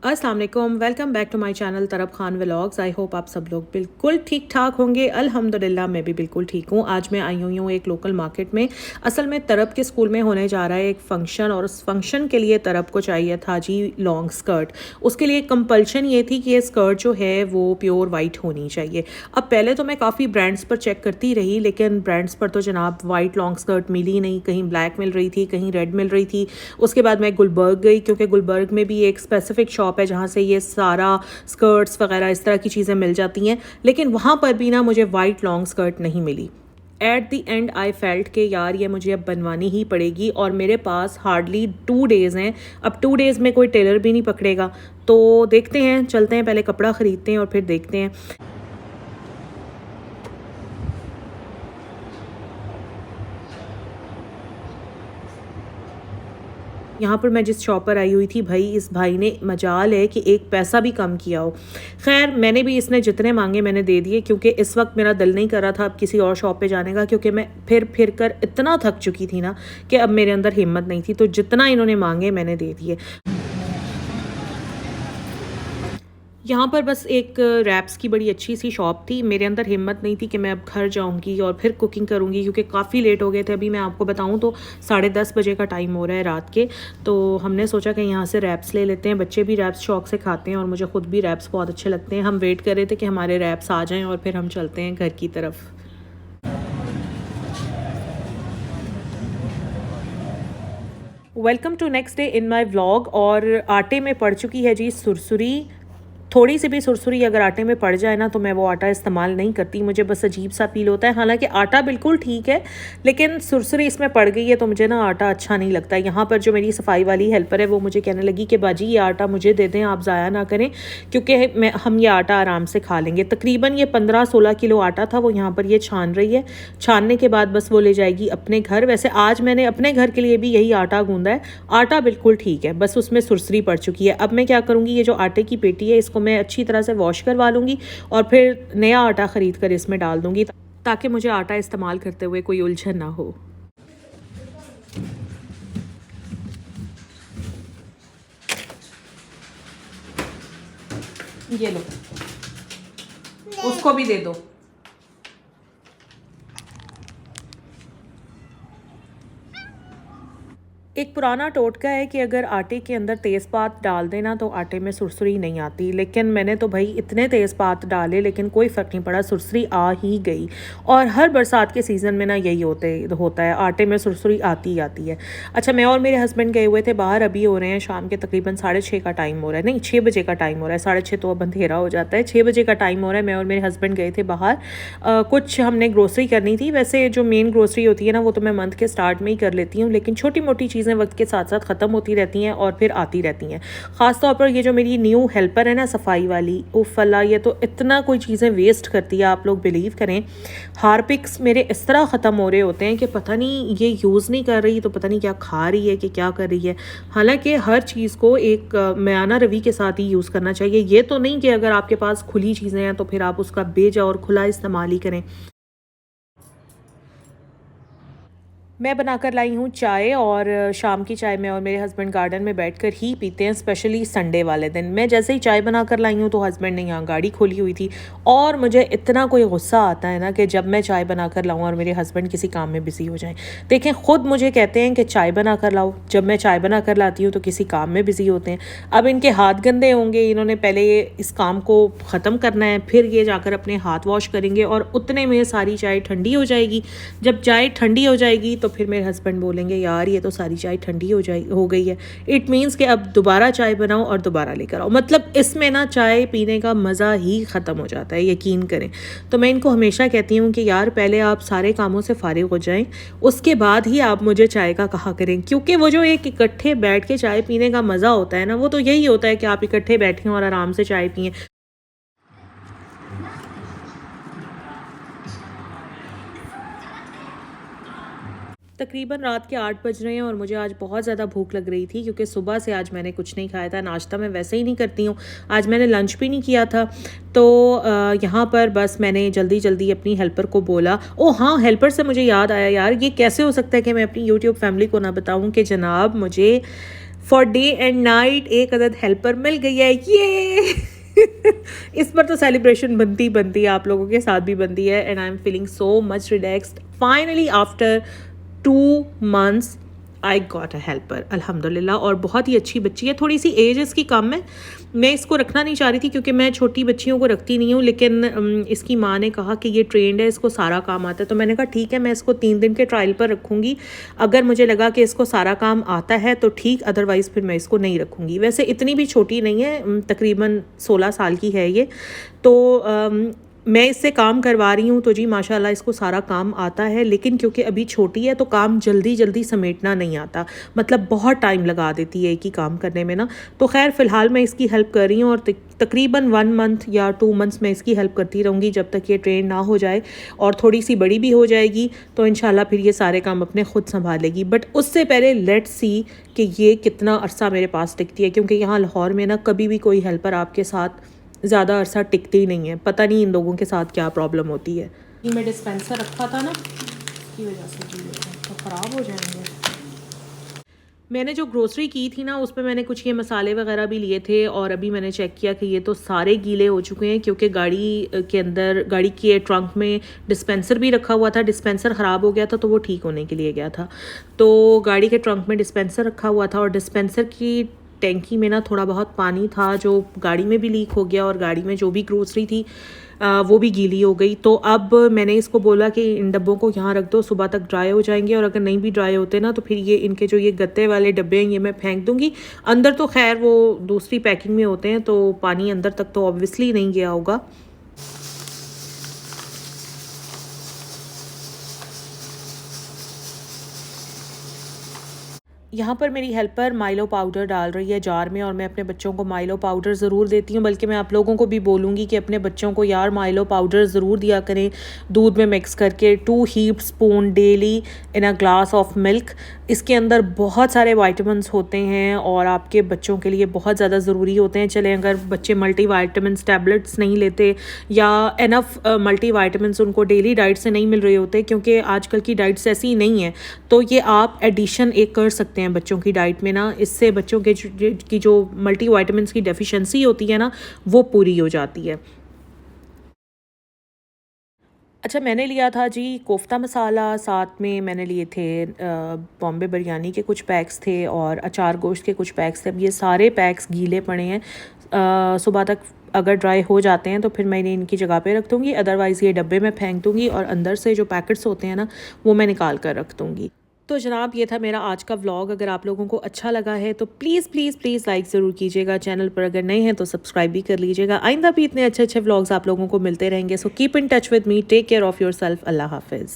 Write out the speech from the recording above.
अस्सलाम वालेकुम, welcome back to my channel Tarab Khan vlogs. I hope आप सब लोग बिल्कुल ठीक ठाक होंगे। अल्हम्दुलिल्लाह मैं भी बिल्कुल ठीक हूँ। आज मैं आई हुई हूँ एक लोकल मार्केट में। असल में तरब के स्कूल में होने जा रहा है एक फ़ंक्शन, और उस फंक्शन के लिए तरब को चाहिए था जी लॉन्ग स्कर्ट। उसके लिए कंपल्शन ये थी कि ये स्कर्ट जो है वो प्योर वाइट होनी चाहिए। अब पहले तो मैं काफ़ी ब्रांड्स पर चेक करती रही, लेकिन ब्रांड्स पर तो जनाब वाइट लॉन्ग स्कर्ट मिली नहीं। कहीं ब्लैक मिल रही थी, कहीं रेड मिल रही थी। उसके बाद मैं गुलबर्ग गई, क्योंकि गुलबर्ग में भी एक स्पेसिफिक शॉप है जहाँ से ये सारा स्कर्ट्स वगैरह इस तरह की चीज़ें मिल जाती हैं। लेकिन वहाँ पर भी ना मुझे वाइट लॉन्ग स्कर्ट नहीं मिली। At the end I felt के यार ये मुझे अब बनवानी ही पड़ेगी, और मेरे पास हार्डली 2 डेज़ हैं। अब 2 डेज़ में कोई टेलर भी नहीं पकड़ेगा, तो देखते हैं, चलते हैं, पहले कपड़ा ख़रीदते हैं और फिर देखते हैं। यहाँ पर मैं जिस शॉप पर आई हुई थी, भाई इस भाई ने मजाल है कि एक पैसा भी कम किया हो। खैर मैंने भी, इसने जितने मांगे मैंने दे दिए, क्योंकि इस वक्त मेरा दिल नहीं कर रहा था अब किसी और शॉप पे जाने का, क्योंकि मैं फिर कर इतना थक चुकी थी ना कि अब मेरे अंदर हिम्मत नहीं थी। तो जितना इन्होंने मांगे मैंने दे दिए। यहाँ पर बस एक रैप्स की बड़ी अच्छी सी शॉप थी। मेरे अंदर हिम्मत नहीं थी कि मैं अब घर जाऊँगी और फिर कुकिंग करूँगी, क्योंकि काफ़ी लेट हो गए थे। अभी मैं आपको बताऊँ तो 10:30 बजे का टाइम हो रहा है रात के। तो हमने सोचा कि यहाँ से रैप्स ले लेते हैं। बच्चे भी रैप्स शौक से खाते हैं और मुझे ख़ुद भी रैप्स बहुत अच्छे लगते हैं। हम वेट कर रहे थे कि हमारे रैप्स आ जाएँ और फिर हम चलते हैं घर की तरफ। Welcome to next day in my vlog. और आटे में पड़ चुकी है जी सुरसुरी। थोड़ी सी भी सुरसुरी अगर आटे में पड़ जाए ना तो मैं वो आटा इस्तेमाल नहीं करती। मुझे बस अजीब सा फील होता है। हालांकि आटा बिल्कुल ठीक है, लेकिन सुरसुरी इसमें पड़ गई है तो मुझे ना आटा अच्छा नहीं लगता। यहाँ पर जो मेरी सफाई वाली हेल्पर है वो मुझे कहने लगी कि बाजी ये आटा मुझे दे दें, आप ज़ाया ना करें, क्योंकि हम ये आटा आराम से खा लेंगे। तकरीबन ये 15-16 किलो आटा था, वो यहाँ पर ये छान रही है। छानने के बाद बस वो ले जाएगी अपने घर। वैसे आज मैंने अपने घर के लिए भी यही आटा गूंदा है। आटा बिल्कुल ठीक है, बस उसमें सुरसुरी पड़ चुकी है। अब मैं क्या करूँगी, ये जो आटे की पेटी है इसको मैं अच्छी तरह से वॉश करवा लूँगी और फिर नया आटा ख़रीद कर इसमें डाल दूँगी, ताकि मुझे आटा इस्तेमाल करते हुए कोई उलझन ना हो। ये लो, उसको भी दे दो। एक पुराना टोटका है कि अगर आटे के अंदर तेज़पात डाल देना तो आटे में सुरसुरी नहीं आती, लेकिन मैंने तो भाई इतने तेज़पात डाले लेकिन कोई फ़र्क नहीं पड़ा, सुरसुरी आ ही गई। और हर बरसात के सीज़न में ना यही होता है, आटे में सुरसुरी आती ही आती है। अच्छा, मैं और मेरे हस्बैंड गए हुए थे बाहर। अभी हो रहे हैं शाम के तकरीबन 6:30 का टाइम हो रहा है, नहीं 6 बजे का टाइम हो रहा है। 6:30 तो अब अंधेरा हो जाता है, 6 बजे का टाइम हो रहा है। मैं और मेरे हस्बैंड गए थे बाहर। कुछ हमने ग्रोसरी करनी थी। वैसे जो मेन ग्रोसरी होती है ना वो तो मैं मंथ के स्टार्ट में ही कर लेती हूँ, लेकिन छोटी मोटी चीज़ें वक्त के साथ साथ ख़त्म होती रहती हैं और फिर आती रहती हैं। ख़ास तौर पर ये जो मेरी न्यू हेल्पर है ना सफाई वाली, उफ़ अल्लाह, ये तो इतना कोई चीज़ें वेस्ट करती है, आप लोग बिलीव करें। हार्पिक्स मेरे इस तरह ख़त्म हो रहे होते हैं कि पता नहीं ये यूज़ नहीं कर रही तो पता नहीं क्या खा रही है कि क्या कर रही है। हालांकि हर चीज़ को एक मयाना रवि के साथ ही यूज़ करना चाहिए। ये तो नहीं कि अगर आपके पास खुली चीज़ें हैं तो फिर आप उसका बेजा और खुला इस्तेमाल ही करें। मैं बनाकर लाई हूँ चाय, और शाम की चाय मैं और मेरे हस्बैंड गार्डन में बैठकर ही पीते हैं, स्पेशली संडे वाले दिन। मैं जैसे ही चाय बनाकर लाई हूँ तो हस्बैंड ने यहाँ गाड़ी खोली हुई थी, और मुझे इतना कोई गुस्सा आता है ना कि जब मैं चाय बनाकर लाऊँ और मेरे हस्बैंड किसी काम में बिज़ी हो जाएं। देखें, ख़ुद मुझे कहते हैं कि चाय बना कर लाओ, जब मैं चाय बना कर लाती हूँ तो किसी काम में बिज़ी होते हैं। अब इनके हाथ गंदे होंगे, इन्होंने पहले इस काम को ख़त्म करना है, फिर ये जाकर अपने हाथ वॉश करेंगे और उतने में सारी चाय ठंडी हो जाएगी। जब चाय ठंडी हो जाएगी तो फिर मेरे हस्बैंड बोलेंगे यार ये तो सारी चाय ठंडी हो गई है। इट मीन्स कि अब दोबारा चाय बनाओ और दोबारा लेकर आओ। मतलब इसमें ना चाय पीने का मज़ा ही ख़त्म हो जाता है, यकीन करें। तो मैं इनको हमेशा कहती हूँ कि यार पहले आप सारे कामों से फारिग हो जाएं, उसके बाद ही आप मुझे चाय का कहा करें, क्योंकि वो जो एक इकट्ठे बैठ के चाय पीने का मज़ा होता है ना, वो तो यही होता है कि आप इकट्ठे बैठें और आराम से चाय पिएँ। तकरीबन रात के 8 बज रहे हैं और मुझे आज बहुत ज़्यादा भूख लग रही थी, क्योंकि सुबह से आज मैंने कुछ नहीं खाया था। नाश्ता मैं वैसे ही नहीं करती हूँ, आज मैंने लंच भी नहीं किया था। तो यहाँ पर बस मैंने जल्दी जल्दी अपनी हेल्पर को बोला। ओ हाँ, हेल्पर से मुझे याद आया यार, ये कैसे हो सकता है कि मैं अपनी यूट्यूब फैमिली को ना बताऊँ कि जनाब मुझे फॉर डे एंड नाइट एक अदद हेल्पर मिल गई है ये। इस पर तो सेलिब्रेशन बनती है, आप लोगों के साथ भी बनती है। And I am feeling so much relaxed finally after 2 months I got a helper अल्हम्दुलिल्लाह। और बहुत ही अच्छी बच्ची है, थोड़ी सी एज इसकी कम है। मैं इसको रखना नहीं चाह रही थी क्योंकि मैं छोटी बच्चियों को रखती नहीं हूँ, लेकिन इसकी माँ ने कहा कि ये ट्रेंड है, इसको सारा काम आता है। तो मैंने कहा ठीक है, मैं इसको 3 दिन के ट्रायल पर रखूँगी। अगर मुझे लगा कि इसको सारा काम आता है तो ठीक, अदरवाइज़ फिर मैं इसको नहीं रखूँगी। वैसे इतनी भी छोटी नहीं है, तकरीबन 16 साल की है ये। तो मैं इससे काम करवा रही हूँ तो जी माशाल्लाह इसको सारा काम आता है, लेकिन क्योंकि अभी छोटी है तो काम जल्दी जल्दी समेटना नहीं आता, मतलब बहुत टाइम लगा देती है एक ही काम करने में ना। तो खैर फ़िलहाल मैं इसकी हेल्प कर रही हूँ और तकरीबन 1 month या 2 months मैं इसकी हेल्प करती रहूँगी जब तक ये ट्रेन ना हो जाए। और थोड़ी सी बड़ी भी हो जाएगी तो इंशाल्लाह फिर ये सारे काम अपने खुद संभालेगी। बट उससे पहले लेट्स सी कि ये कितना अरसा मेरे पास टिकती है, क्योंकि यहाँ लाहौर में ना कभी भी कोई हेल्पर आपके साथ ज़्यादा अरसा टिकते ही नहीं है। पता नहीं इन लोगों के साथ क्या प्रॉब्लम होती है। ये मैं डिस्पेंसर रखा था ना, इसकी वजह से तो ख़राब हो जाएंगे। मैंने जो ग्रोसरी की थी ना उसमें मैंने कुछ ये मसाले वगैरह भी लिए थे, और अभी मैंने चेक किया कि ये तो सारे गीले हो चुके हैं, क्योंकि गाड़ी के अंदर, गाड़ी के ट्रंक में डिस्पेंसर भी रखा हुआ था। डिस्पेंसर ख़राब हो गया था तो वो ठीक होने के लिए गया था। तो गाड़ी के ट्रंक में डिस्पेंसर रखा हुआ था, और डिस्पेंसर की टैंकी में ना थोड़ा बहुत पानी था जो गाड़ी में भी लीक हो गया, और गाड़ी में जो भी ग्रोसरी थी वो भी गीली हो गई। तो अब मैंने इसको बोला कि इन डब्बों को यहाँ रख दो, सुबह तक ड्राई हो जाएंगे, और अगर नहीं भी ड्राई होते ना तो फिर ये इनके जो ये गत्ते वाले डब्बे हैं ये मैं फेंक दूँगी। अंदर तो खैर वो दूसरी पैकिंग में होते हैं तो पानी अंदर तक तो ऑब्वियसली नहीं गया होगा। यहाँ पर मेरी हेल्पर माइलो पाउडर डाल रही है जार में, और मैं अपने बच्चों को माइलो पाउडर ज़रूर देती हूँ। बल्कि मैं आप लोगों को भी बोलूँगी कि अपने बच्चों को यार माइलो पाउडर ज़रूर दिया करें दूध में मिक्स करके, 2 heaped spoon daily in a glass of milk. इसके अंदर बहुत सारे वाइटामिन्स होते हैं और आपके बच्चों के लिए बहुत ज़्यादा ज़रूरी होते हैं। चलें अगर बच्चे मल्टी वाइटामिन्स टैबलेट्स नहीं लेते या इनफ मल्टी वाइटामिन्स उनको डेली डाइट से नहीं मिल रहे होते, क्योंकि आजकल की डाइट्स ऐसी नहीं है, तो ये आप एडिशन एक कर सकते हैं बच्चों की डाइट में ना। इससे बच्चों के की जो मल्टी वाइटामिन्स की डेफिशिएंसी होती है ना वो पूरी हो जाती है। अच्छा, मैंने लिया था जी कोफ्ता मसाला, साथ में मैंने लिए थे बॉम्बे बिरयानी के कुछ पैक्स थे, और अचार गोश्त के कुछ पैक्स थे। अब ये सारे पैक्स गीले पड़े हैं, सुबह तक अगर ड्राई हो जाते हैं तो फिर मैं इनकी जगह पे रख दूँगी, अदरवाइज़ ये डब्बे में फेंक दूँगी, और अंदर से जो पैकेट्स होते हैं ना वो मैं निकाल कर रख दूँगी। तो जनाब ये था मेरा आज का व्लॉग। अगर आप लोगों को अच्छा लगा है तो प्लीज़ प्लीज़ प्लीज़ लाइक ज़रूर कीजिएगा। चैनल पर अगर नए हैं तो सब्सक्राइब भी कर लीजिएगा। आइंदा भी इतने अच्छे अच्छे व्लॉग्स आप लोगों को मिलते रहेंगे। So keep in touch with me, take care of yourself. अल्लाह हाफिज़।